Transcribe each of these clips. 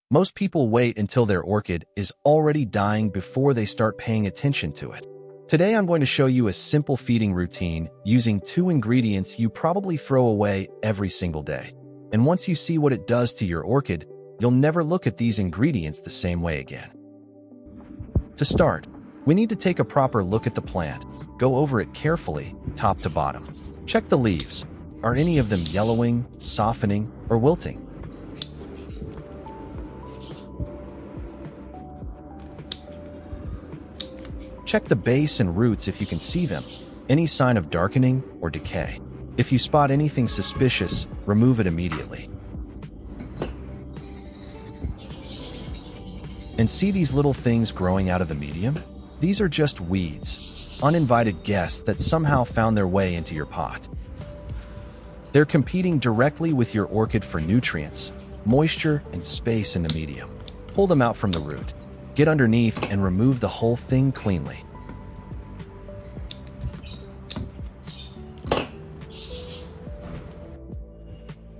Most people wait until their orchid is already dying before they start paying attention to it. Today I'm going to show you a simple feeding routine using 2 ingredients you probably throw away every single day. And once you see what it does to your orchid, you'll never look at these ingredients the same way again. To start, we need to take a proper look at the plant. Go over it carefully, top to bottom. Check the leaves. Are any of them yellowing, softening, or wilting? Check the base and roots if you can see them. Any sign of darkening or decay? If you spot anything suspicious, remove it immediately. And see these little things growing out of the medium? These are just weeds, uninvited guests that somehow found their way into your pot. They're competing directly with your orchid for nutrients, moisture, and space in the medium. Pull them out from the root. Get underneath and remove the whole thing cleanly.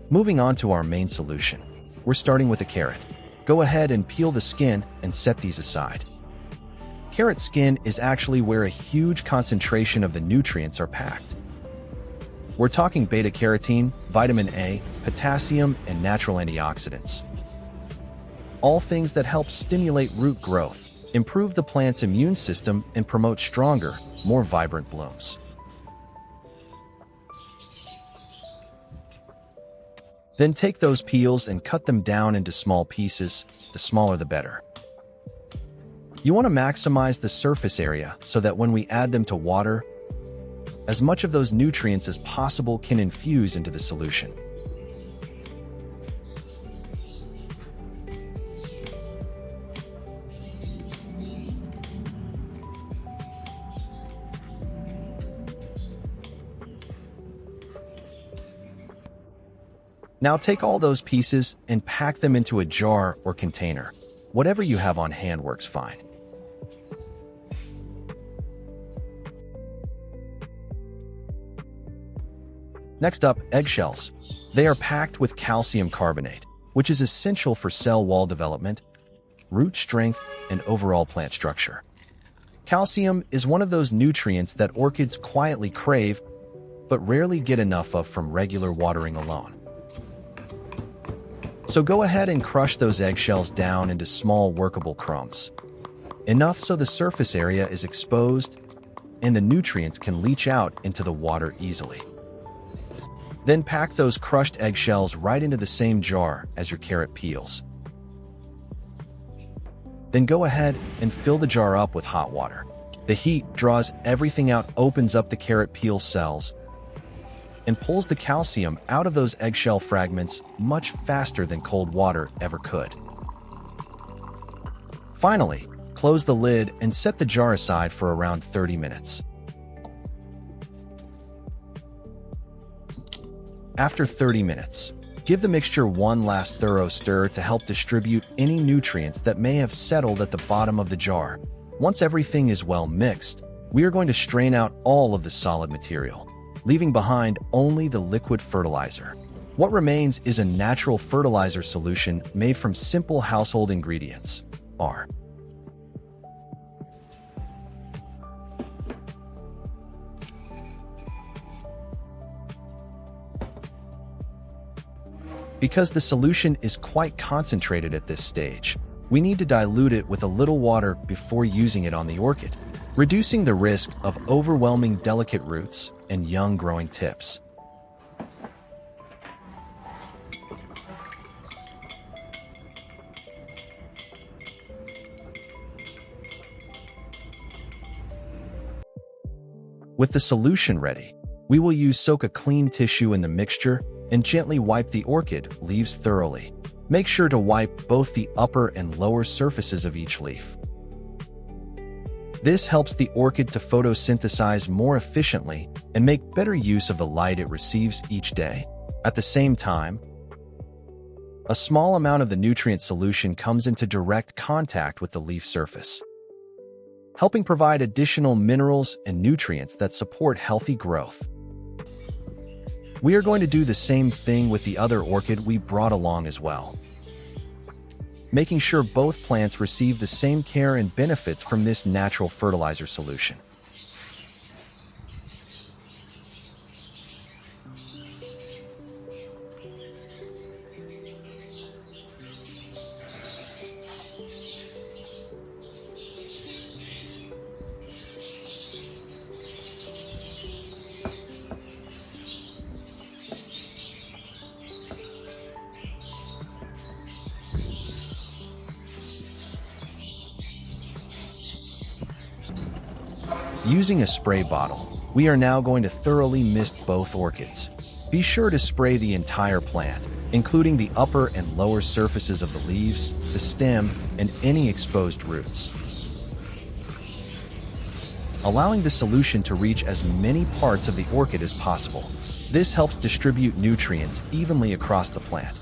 Moving on to our main solution. We're starting with a carrot. Go ahead and peel the skin and set these aside. Carrot skin is actually where a huge concentration of the nutrients are packed. We're talking beta-carotene, vitamin A, potassium, and natural antioxidants. All things that help stimulate root growth, improve the plant's immune system, and promote stronger, more vibrant blooms. Then take those peels and cut them down into small pieces, the smaller the better. You want to maximize the surface area so that when we add them to water, as much of those nutrients as possible can infuse into the solution. Now take all those pieces and pack them into a jar or container. Whatever you have on hand works fine. Next up, eggshells. They are packed with calcium carbonate, which is essential for cell wall development, root strength, and overall plant structure. Calcium is one of those nutrients that orchids quietly crave, but rarely get enough of from regular watering alone. So go ahead and crush those eggshells down into small workable crumbs. Enough so the surface area is exposed and the nutrients can leach out into the water easily. Then pack those crushed eggshells right into the same jar as your carrot peels. Then go ahead and fill the jar up with hot water. The heat draws everything out, opens up the carrot peel cells, and pulls the calcium out of those eggshell fragments much faster than cold water ever could. Finally, close the lid and set the jar aside for around 30 minutes. After 30 minutes, give the mixture one last thorough stir to help distribute any nutrients that may have settled at the bottom of the jar. Once everything is well mixed, we are going to strain out all of the solid material, leaving behind only the liquid fertilizer. What remains is a natural fertilizer solution made from simple household ingredients. Because the solution is quite concentrated at this stage, we need to dilute it with a little water before using it on the orchid, reducing the risk of overwhelming delicate roots and young growing tips. With the solution ready, we will soak a clean tissue in the mixture and gently wipe the orchid leaves thoroughly. Make sure to wipe both the upper and lower surfaces of each leaf. This helps the orchid to photosynthesize more efficiently and make better use of the light it receives each day. At the same time, a small amount of the nutrient solution comes into direct contact with the leaf surface, helping provide additional minerals and nutrients that support healthy growth. We are going to do the same thing with the other orchid we brought along as well. making sure both plants receive the same care and benefits from this natural fertilizer solution. Using a spray bottle, we are now going to thoroughly mist both orchids. Be sure to spray the entire plant, including the upper and lower surfaces of the leaves, the stem, and any exposed roots. Allowing the solution to reach as many parts of the orchid as possible. This helps distribute nutrients evenly across the plant,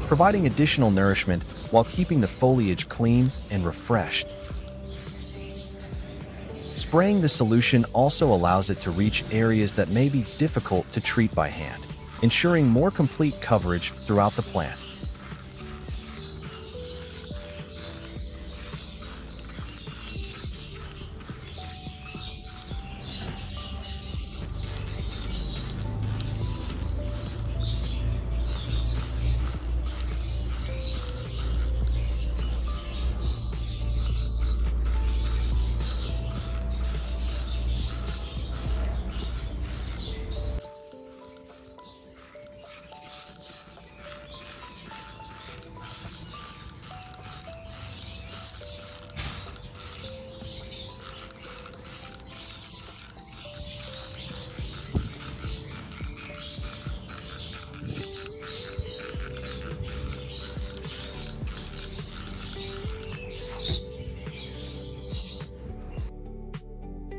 providing additional nourishment while keeping the foliage clean and refreshed. Spraying the solution also allows it to reach areas that may be difficult to treat by hand, ensuring more complete coverage throughout the plant.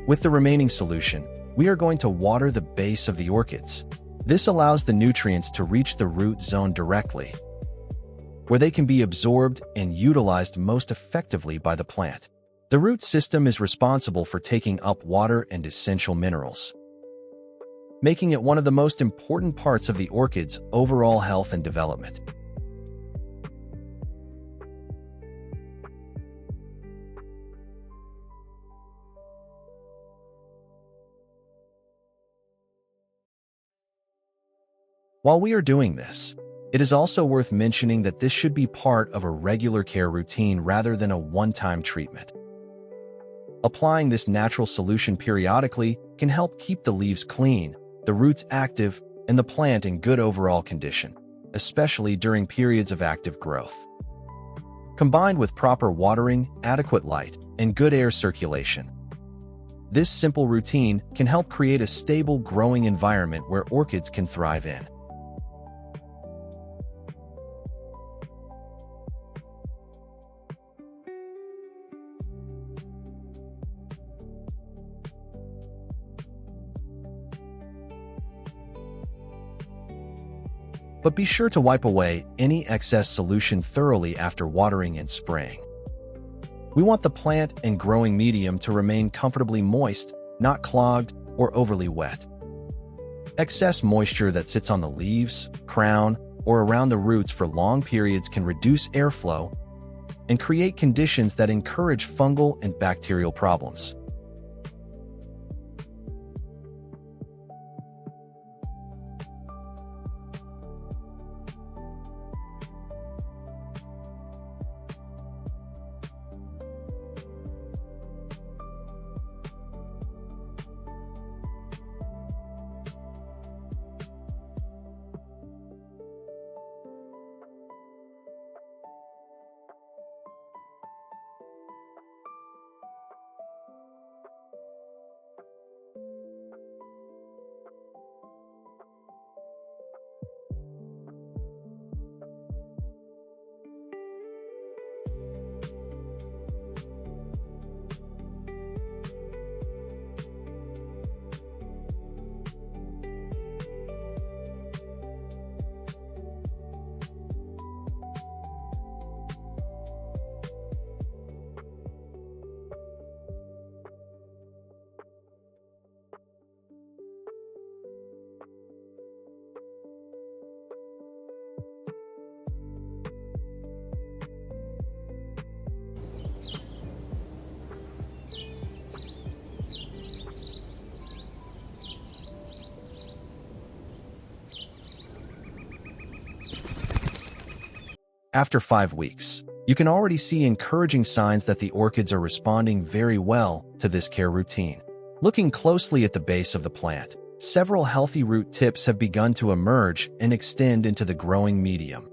With the remaining solution, we are going to water the base of the orchids. This allows the nutrients to reach the root zone directly, where they can be absorbed and utilized most effectively by the plant. The root system is responsible for taking up water and essential minerals, making it one of the most important parts of the orchid's overall health and development. While we are doing this, it is also worth mentioning that this should be part of a regular care routine rather than a one-time treatment. Applying this natural solution periodically can help keep the leaves clean, the roots active, and the plant in good overall condition, especially during periods of active growth. Combined with proper watering, adequate light, and good air circulation, this simple routine can help create a stable growing environment where orchids can thrive in. But be sure to wipe away any excess solution thoroughly after watering and spraying. We want the plant and growing medium to remain comfortably moist, not clogged or overly wet. Excess moisture that sits on the leaves, crown, or around the roots for long periods can reduce airflow and create conditions that encourage fungal and bacterial problems. After 5 weeks, you can already see encouraging signs that the orchids are responding very well to this care routine. Looking closely at the base of the plant, several healthy root tips have begun to emerge and extend into the growing medium,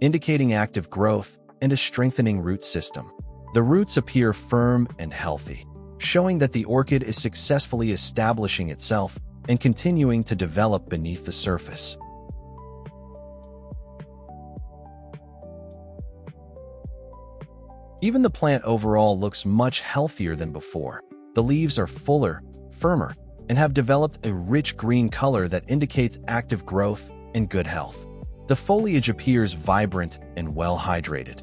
indicating active growth and a strengthening root system. The roots appear firm and healthy, showing that the orchid is successfully establishing itself and continuing to develop beneath the surface. Even the plant overall looks much healthier than before. The leaves are fuller, firmer, and have developed a rich green color that indicates active growth and good health. The foliage appears vibrant and well hydrated,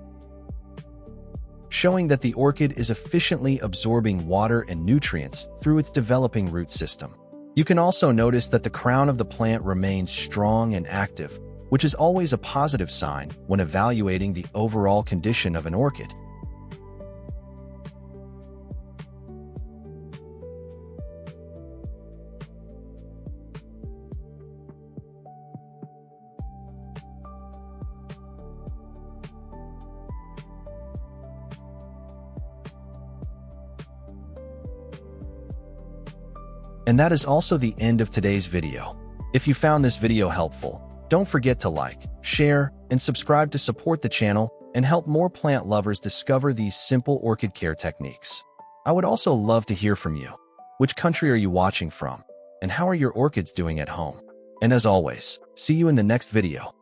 showing that the orchid is efficiently absorbing water and nutrients through its developing root system. You can also notice that the crown of the plant remains strong and active, which is always a positive sign when evaluating the overall condition of an orchid. And that is also the end of today's video. If you found this video helpful, don't forget to like, share, and subscribe to support the channel and help more plant lovers discover these simple orchid care techniques. I would also love to hear from you. Which country are you watching from? And how are your orchids doing at home? And as always, see you in the next video.